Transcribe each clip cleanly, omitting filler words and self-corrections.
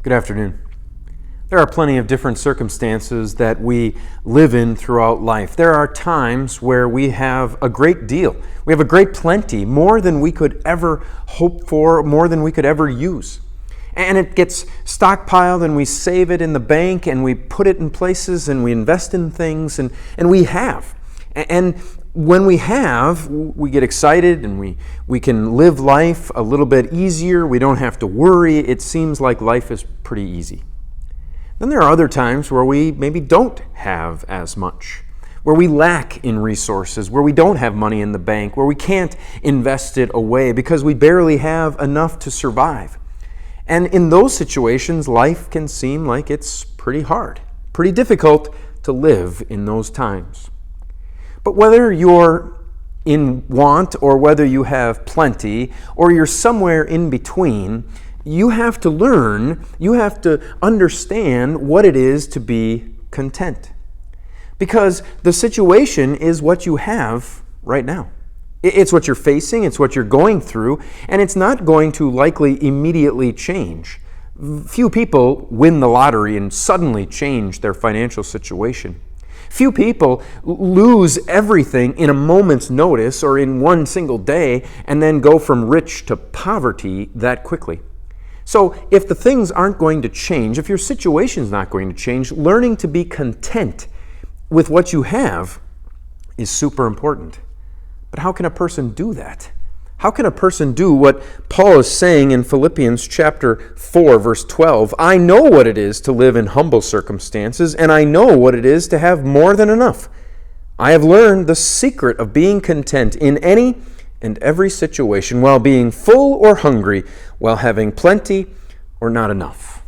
Good afternoon. There are plenty of different circumstances that we live in throughout life. There are times where we have a great deal. We have a great plenty, more than we could ever hope for, more than we could ever use. And it gets stockpiled and we save it in the bank and we put it in places and we invest in things and we have. And when we have, we get excited and we can live life a little bit easier. We don't have to worry. It seems like life is pretty easy. Then there are other times where we maybe don't have as much, where we lack in resources, where we don't have money in the bank, where we can't invest it away because we barely have enough to survive. And in those situations, life can seem like it's pretty hard, pretty difficult to live in those times. But whether you're in want or whether you have plenty or you're somewhere in between, you have to learn, you have to understand what it is to be content. Because the situation is what you have right now. It's what you're facing, it's what you're going through, and it's not going to likely immediately change. Few people win the lottery and suddenly change their financial situation. Few people lose everything in a moment's notice or in one single day and then go from rich to poverty that quickly. So if the things aren't going to change, if your situation's not going to change, learning to be content with what you have is super important. But how can a person do that? How can a person do what Paul is saying in Philippians chapter 4, verse 12? I know what it is to live in humble circumstances, and I know what it is to have more than enough. I have learned the secret of being content in any and every situation, while being full or hungry, while having plenty or not enough.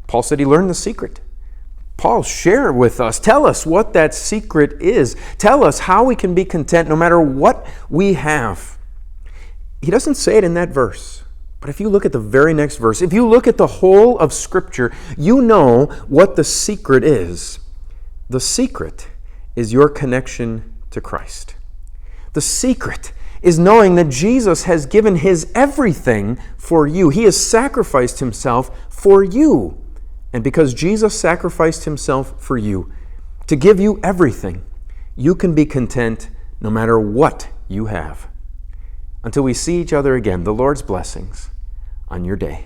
Paul said he learned the secret. Paul, share with us. Tell us what that secret is. Tell us how we can be content no matter what we have. He doesn't say it in that verse. But if you look at the very next verse, if you look at the whole of Scripture, you know what the secret is. The secret is your connection to Christ. The secret is knowing that Jesus has given His everything for you. He has sacrificed Himself for you. And because Jesus sacrificed Himself for you, to give you everything, you can be content no matter what you have. Until we see each other again, the Lord's blessings on your day.